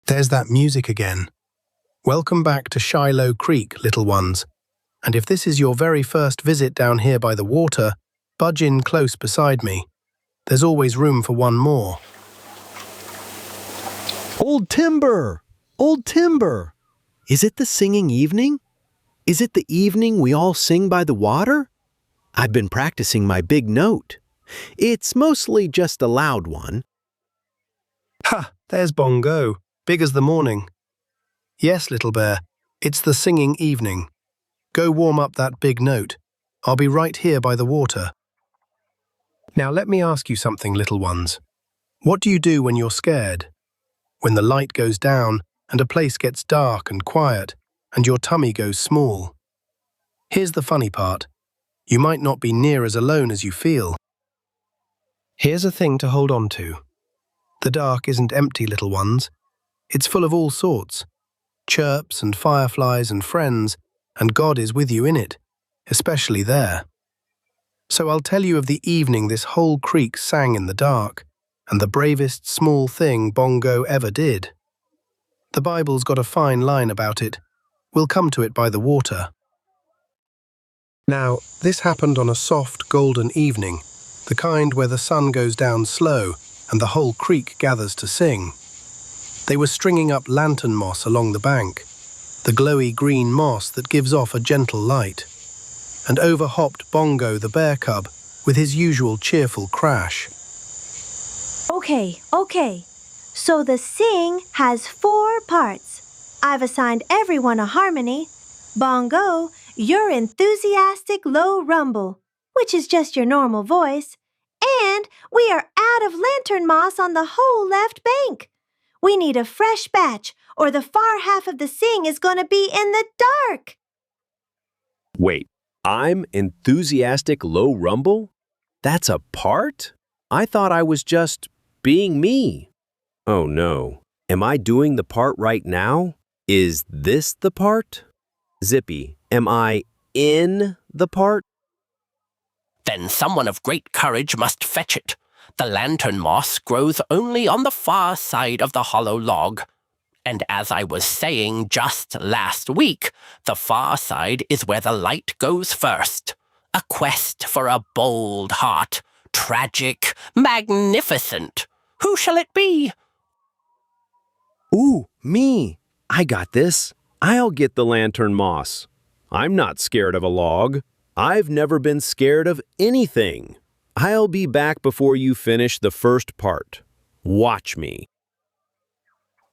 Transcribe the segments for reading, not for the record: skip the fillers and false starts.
There's that music again. Welcome back to Shiloh Creek, little ones. And if this is your very first visit down here by the water, budge in close beside me. There's always room for one more. Old Timber! Old Timber! Is it the singing evening? Is it the evening we all sing by the water? I've been practicing my big note. It's mostly just a loud one. Ha! There's Bongo, big as the morning. Yes, little bear, it's the singing evening. Go warm up that big note. I'll be right here by the water. Now let me ask you something, little ones. What do you do when you're scared? When the light goes down and a place gets dark and quiet and your tummy goes small. Here's the funny part. You might not be near as alone as you feel. Here's a thing to hold on to. The dark isn't empty, little ones. It's full of all sorts. Chirps and fireflies and friends, and God is with you in it, especially there. So I'll tell you of the evening this whole creek sang in the dark, and the bravest small thing Bongo ever did. The Bible's got a fine line about it. We'll come to it by the water. Now, this happened on a soft, golden evening, the kind where the sun goes down slow and the whole creek gathers to sing. They were stringing up lantern moss along the bank, the glowy green moss that gives off a gentle light. And over hopped Bongo the bear cub with his usual cheerful crash. Okay. So the sing has 4 parts. I've assigned everyone a harmony. Bongo, your enthusiastic low rumble, which is just your normal voice. And we are out of lantern moss on the whole left bank. We need a fresh batch, or the far half of the sing is going to be in the dark. Wait, I'm enthusiastic low rumble? That's a part? I thought I was just being me. Oh no, am I doing the part right now? Is this the part? Zippy, am I in the part? Then someone of great courage must fetch it. The lantern moss grows only on the far side of the hollow log. And as I was saying just last week, the far side is where the light goes first. A quest for a bold heart, tragic, magnificent. Who shall it be? Ooh, me. I got this. I'll get the lantern moss. I'm not scared of a log. I've never been scared of anything. I'll be back before you finish the first part. Watch me.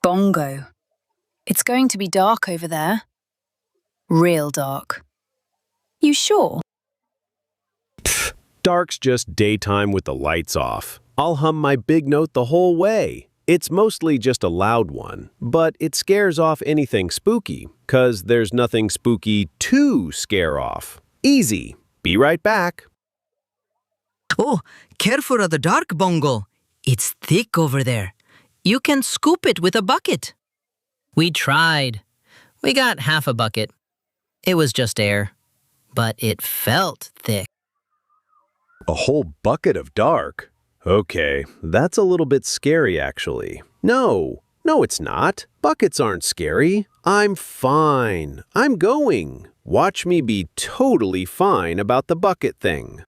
Bongo. It's going to be dark over there. Real dark. You sure? Pfft, dark's just daytime with the lights off. I'll hum my big note the whole way. It's mostly just a loud one, but it scares off anything spooky, 'cause there's nothing spooky to scare off. Easy. Be right back. Oh, careful of the dark, Bongo. It's thick over there. You can scoop it with a bucket. We tried. We got half a bucket. It was just air, but it felt thick. A whole bucket of dark? Okay, that's a little bit scary, actually. No, it's not. Buckets aren't scary. I'm fine. I'm going. Watch me be totally fine about the bucket thing.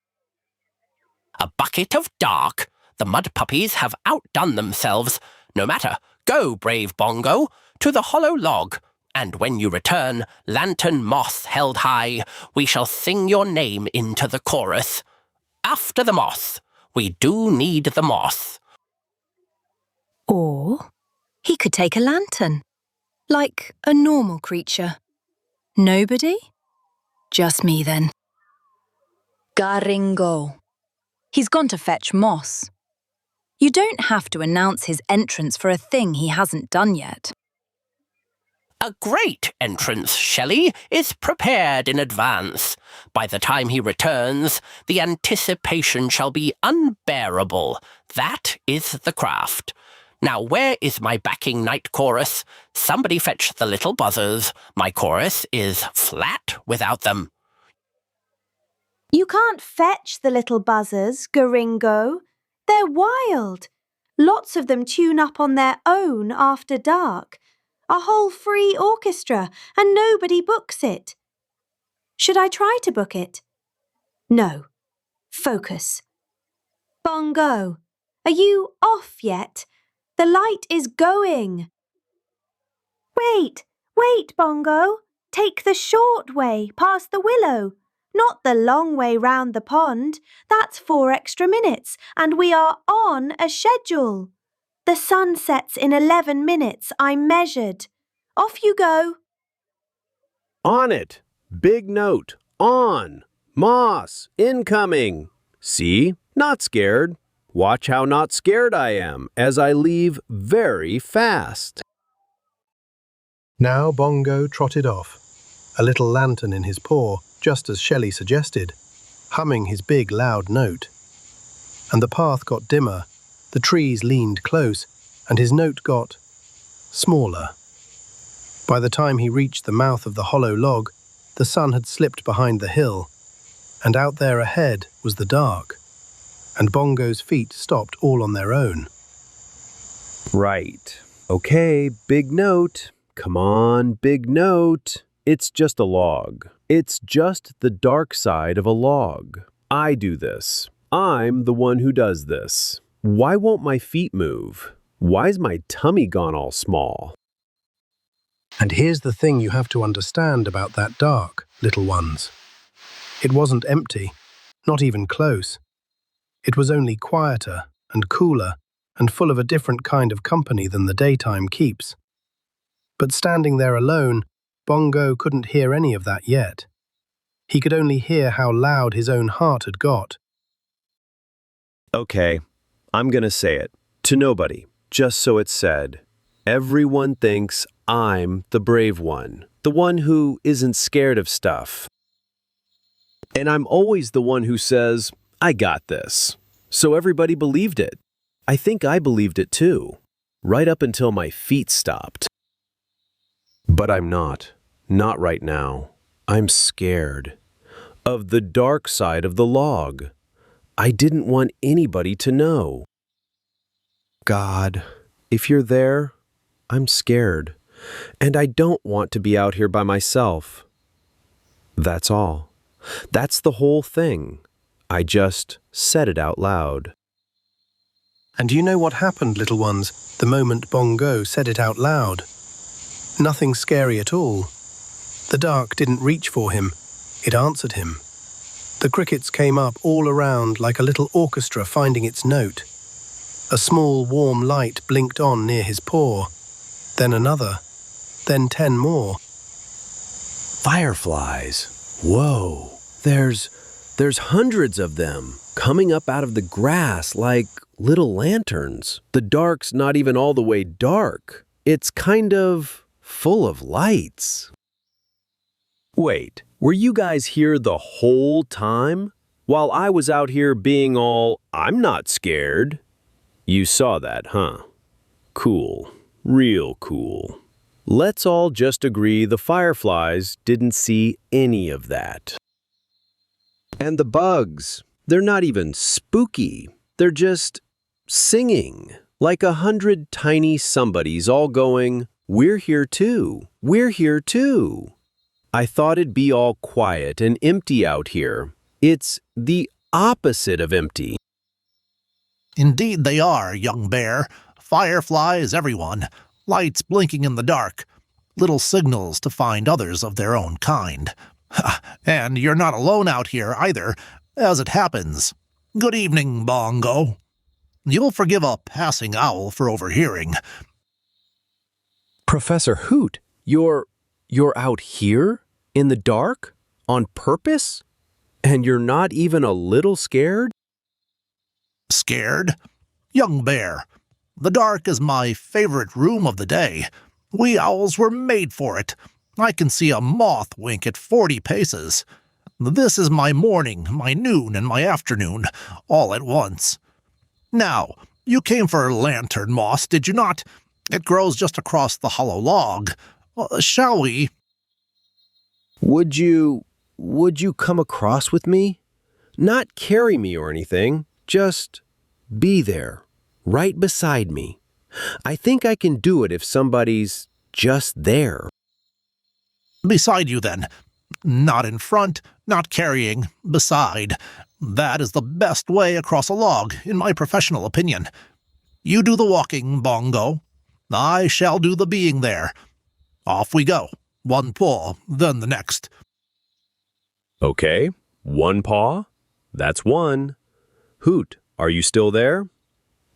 A bucket of dark? The mud puppies have outdone themselves. No matter. Go, brave Bongo, to the hollow log. And when you return, lantern moss held high, we shall sing your name into the chorus. After the moss. We do need the moss. Or he could take a lantern, like a normal creature. Nobody? Just me then. Garingo. He's gone to fetch moss. You don't have to announce his entrance for a thing he hasn't done yet. A great entrance, Shelley, is prepared in advance. By the time he returns, the anticipation shall be unbearable. That is the craft. Now where is my backing night chorus? Somebody fetch the little buzzers. My chorus is flat without them. You can't fetch the little buzzers, Garingo. They're wild. Lots of them tune up on their own after dark. A whole free orchestra, and nobody books it. Should I try to book it? No. Focus. Bongo, are you off yet? The light is going. Wait, Bongo. Take the short way past the willow, not the long way round the pond. That's 4 extra minutes, and we are on a schedule. The sun sets in 11 minutes, I measured. Off you go. On it! Big note. On! Moss! Incoming! See? Not scared. Watch how not scared I am as I leave very fast. Now Bongo trotted off, a little lantern in his paw, just as Shelley suggested, humming his big loud note. And the path got dimmer, the trees leaned close, and his note got smaller. By the time he reached the mouth of the hollow log, the sun had slipped behind the hill, and out there ahead was the dark, and Bongo's feet stopped all on their own. Right. Okay, big note. Come on, big note. It's just a log. It's just the dark side of a log. I do this. I'm the one who does this. Why won't my feet move? Why's my tummy gone all small? And here's the thing you have to understand about that dark, little ones. It wasn't empty, not even close. It was only quieter and cooler and full of a different kind of company than the daytime keeps. But standing there alone, Bongo couldn't hear any of that yet. He could only hear how loud his own heart had got. Okay, I'm gonna say it. To nobody, just so it's said. Everyone thinks I'm the brave one, the one who isn't scared of stuff. And I'm always the one who says, I got this. So everybody believed it. I think I believed it too, right up until my feet stopped. But I'm not right now. I'm scared. Of the dark side of the log. I didn't want anybody to know. God, if you're there, I'm scared. And I don't want to be out here by myself. That's all. That's the whole thing. I just said it out loud. And do you know what happened, little ones, the moment Bongo said it out loud? Nothing scary at all. The dark didn't reach for him. It answered him. The crickets came up all around like a little orchestra finding its note. A small warm light blinked on near his paw. Then another. Then 10 more. Fireflies. Whoa. There's hundreds of them coming up out of the grass like little lanterns. The dark's not even all the way dark. It's kind of full of lights. Wait, were you guys here the whole time? While I was out here being all, I'm not scared. You saw that, huh? Cool. Real cool. Let's all just agree the fireflies didn't see any of that. And the bugs, they're not even spooky. They're just singing like 100 tiny somebodies all going, we're here too. We're here too. I thought it'd be all quiet and empty out here. It's the opposite of empty. Indeed they are, young bear. Fireflies, everyone. Lights blinking in the dark. Little signals to find others of their own kind. And you're not alone out here either, as it happens. Good evening, Bongo. You'll forgive a passing owl for overhearing. Professor Hoot, you're out here? In the dark? On purpose? And you're not even a little scared? Scared? Young bear, the dark is my favorite room of the day. We owls were made for it. I can see a moth wink at 40 paces. This is my morning, my noon, and my afternoon, all at once. Now, you came for lantern moss, did you not? It grows just across the hollow log. Shall we? Would you come across with me? Not carry me or anything, just be there. right beside me. I think I can do it if somebody's just there. Beside you, then. Not in front, not carrying, beside. That is the best way across a log, in my professional opinion. You do the walking, Bongo. I shall do the being there. Off we go. One paw, then the next. Okay, one paw. That's one. Hoot, are you still there?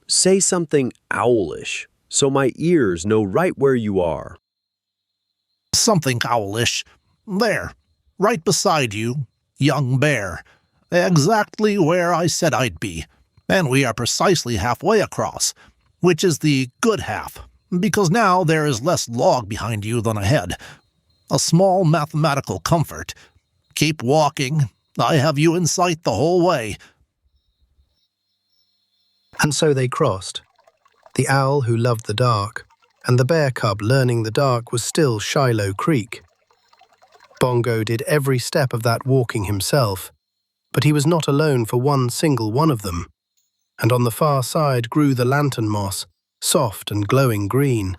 Say something owlish, so my ears know right where you are. Something owlish. There, right beside you, young bear. Exactly where I said I'd be. And we are precisely halfway across, which is the good half, because now there is less log behind you than ahead. A small mathematical comfort. Keep walking. I have you in sight the whole way. And so they crossed. The owl who loved the dark, and the bear cub learning the dark was still Shiloh Creek. Bongo did every step of that walking himself, but he was not alone for one single one of them, and on the far side grew the lantern moss, soft and glowing green.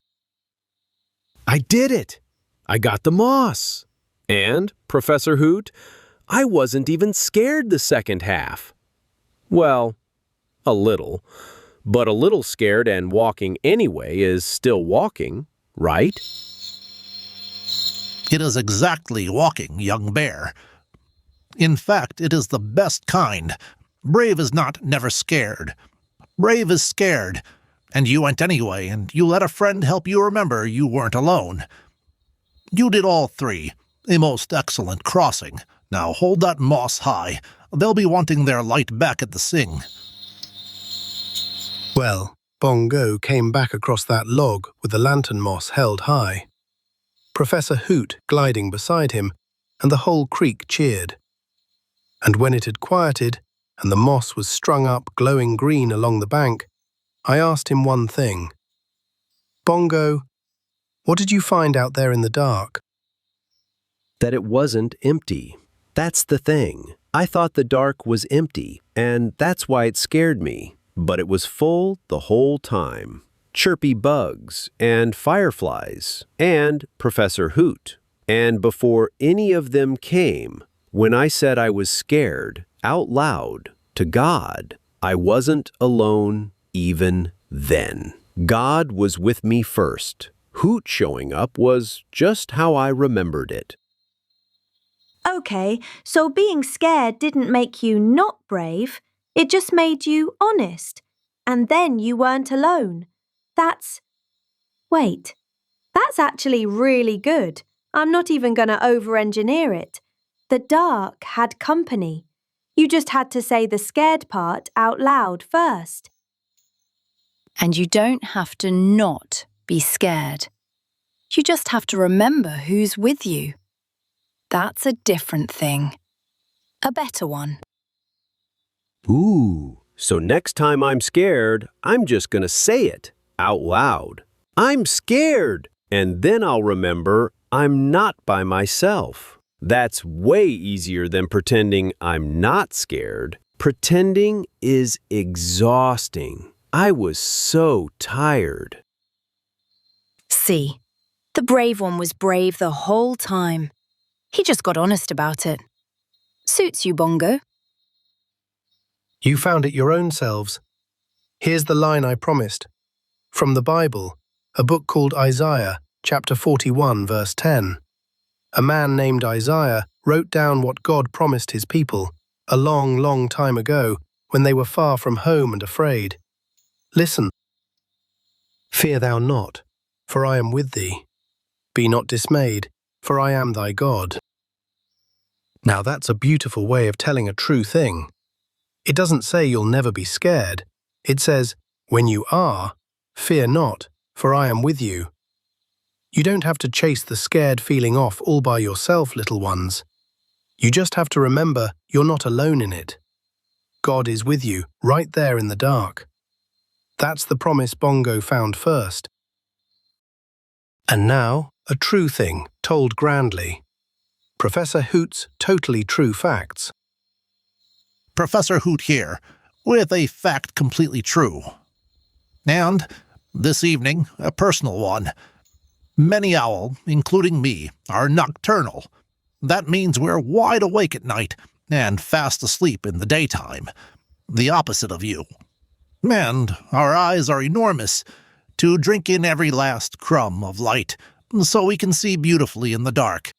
I did it! I got the moss! And, Professor Hoot, I wasn't even scared the second half. Well, a little. But a little scared and walking anyway is still walking, right? It is exactly walking, young bear. In fact, it is the best kind. Brave is not never scared. Brave is scared, and you went anyway, and you let a friend help you remember you weren't alone. You did all three. A most excellent crossing. Now hold that moss high. They'll be wanting their light back at the sing. Well, Bongo came back across that log with the lantern moss held high. Professor Hoot gliding beside him, and the whole creek cheered. And when it had quieted, and the moss was strung up glowing green along the bank, I asked him one thing. Bongo, what did you find out there in the dark? That it wasn't empty. That's the thing. I thought the dark was empty, and that's why it scared me. But it was full the whole time. Chirpy bugs, and fireflies, and Professor Hoot. And before any of them came, when I said I was scared, out loud, to God, I wasn't alone even then. God was with me first. Hoot showing up was just how I remembered it. Okay, so being scared didn't make you not brave. It just made you honest. And then you weren't alone. Wait, that's actually really good. I'm not even going to over-engineer it. The dark had company. You just had to say the scared part out loud first. And you don't have to not be scared. You just have to remember who's with you. That's a different thing. A better one. Ooh, so next time I'm scared, I'm just gonna say it out loud. I'm scared! And then I'll remember I'm not by myself. That's way easier than pretending I'm not scared. Pretending is exhausting. I was so tired. See, the brave one was brave the whole time. He just got honest about it. Suits you, Bongo. You found it your own selves. Here's the line I promised. From the Bible, a book called Isaiah, chapter 41, verse 10. A man named Isaiah wrote down what God promised his people a long, long time ago when they were far from home and afraid. Listen. Fear thou not, for I am with thee. Be not dismayed, for I am thy God. Now that's a beautiful way of telling a true thing. It doesn't say you'll never be scared. It says, when you are, fear not, for I am with you. You don't have to chase the scared feeling off all by yourself, little ones. You just have to remember you're not alone in it. God is with you, right there in the dark. That's the promise Bongo found first. And now, a true thing, told grandly. Professor Hoot's totally true facts. Professor Hoot here, with a fact completely true. And, this evening, a personal one. Many owl, including me, are nocturnal. That means we're wide awake at night and fast asleep in the daytime. The opposite of you. And our eyes are enormous, to drink in every last crumb of light, so we can see beautifully in the dark.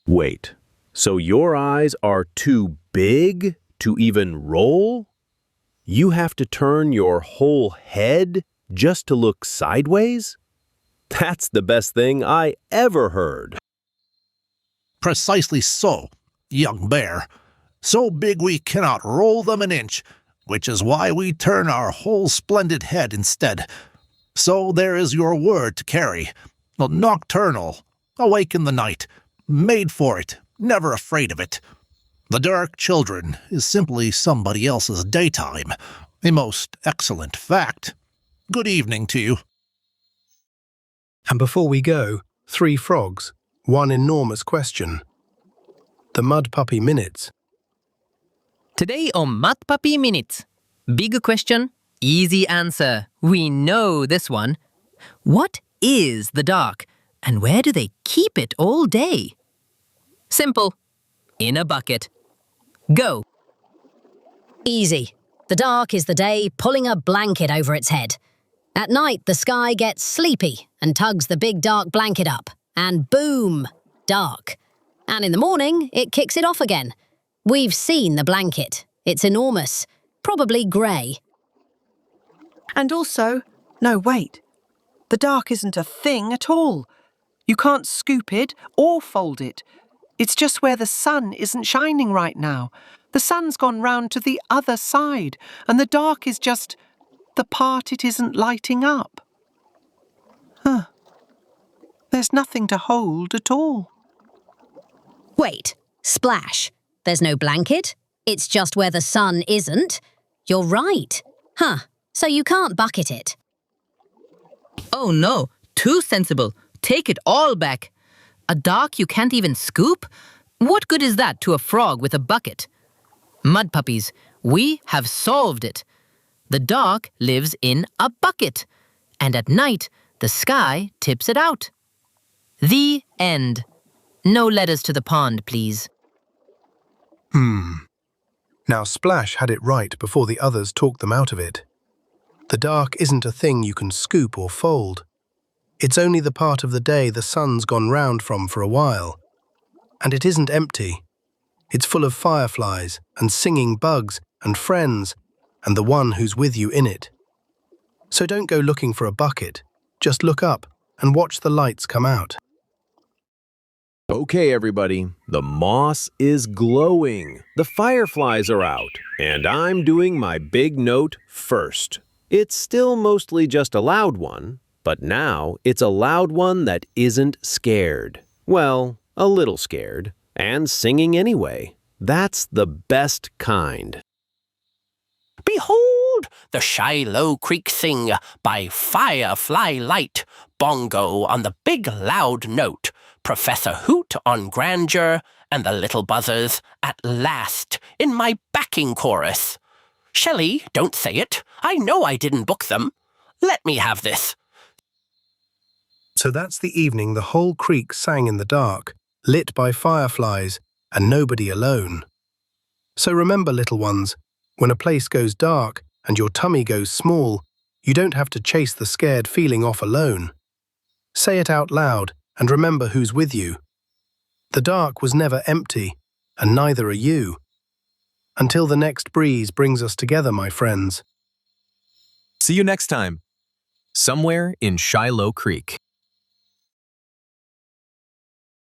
Wait, so your eyes are too big to even roll? You have to turn your whole head just to look sideways? That's the best thing I ever heard. Precisely so, young bear. So big we cannot roll them an inch, which is why we turn our whole splendid head instead. So there is your word to carry. Nocturnal, awake in the night, made for it, never afraid of it. The dark, children, is simply somebody else's daytime. A most excellent fact. Good evening to you. And before we go, 3 frogs, one enormous question. The Mud Puppy Minutes. Today on Mud Puppy Minutes. Big question, easy answer. We know this one. What is the dark, and where do they keep it all day? Simple. In a bucket. Go. Easy. The dark is the day pulling a blanket over its head. At night, the sky gets sleepy and tugs the big dark blanket up. And boom, dark. And in the morning, it kicks it off again. We've seen the blanket. It's enormous, probably grey. And also, no, wait. The dark isn't a thing at all. You can't scoop it or fold it. It's just where the sun isn't shining right now. The sun's gone round to the other side, and the dark is just the part it isn't lighting up. There's nothing to hold at all. Wait, Splash. There's no blanket. It's just where the sun isn't. You're right. So you can't bucket it. Oh no, too sensible. Take it all back. A dark you can't even scoop? What good is that to a frog with a bucket? Mud puppies, we have solved it. The dark lives in a bucket, and at night the sky tips it out. The end. No letters to the pond, please. Now Splash had it right before the others talked them out of it. The dark isn't a thing you can scoop or fold. It's only the part of the day the sun's gone round from for a while. And it isn't empty. It's full of fireflies and singing bugs and friends and the one who's with you in it. So don't go looking for a bucket. Just look up and watch the lights come out. Okay, everybody, the moss is glowing, the fireflies are out, and I'm doing my big note first. It's still mostly just a loud one, but now it's a loud one that isn't scared. Well, a little scared, and singing anyway. That's the best kind. Behold, the Shiloh Creek Sing by Firefly Light, Bongo on the big loud note, Professor Hoot on grandeur, and the little buzzers at last in my backing chorus. Shelley, don't say it. I know I didn't book them. Let me have this. So that's the evening the whole creek sang in the dark, lit by fireflies, and nobody alone. So remember, little ones, when a place goes dark and your tummy goes small, you don't have to chase the scared feeling off alone. Say it out loud and remember who's with you. The dark was never empty, and neither are you. Until the next breeze brings us together, my friends. See you next time, somewhere in Shiloh Creek.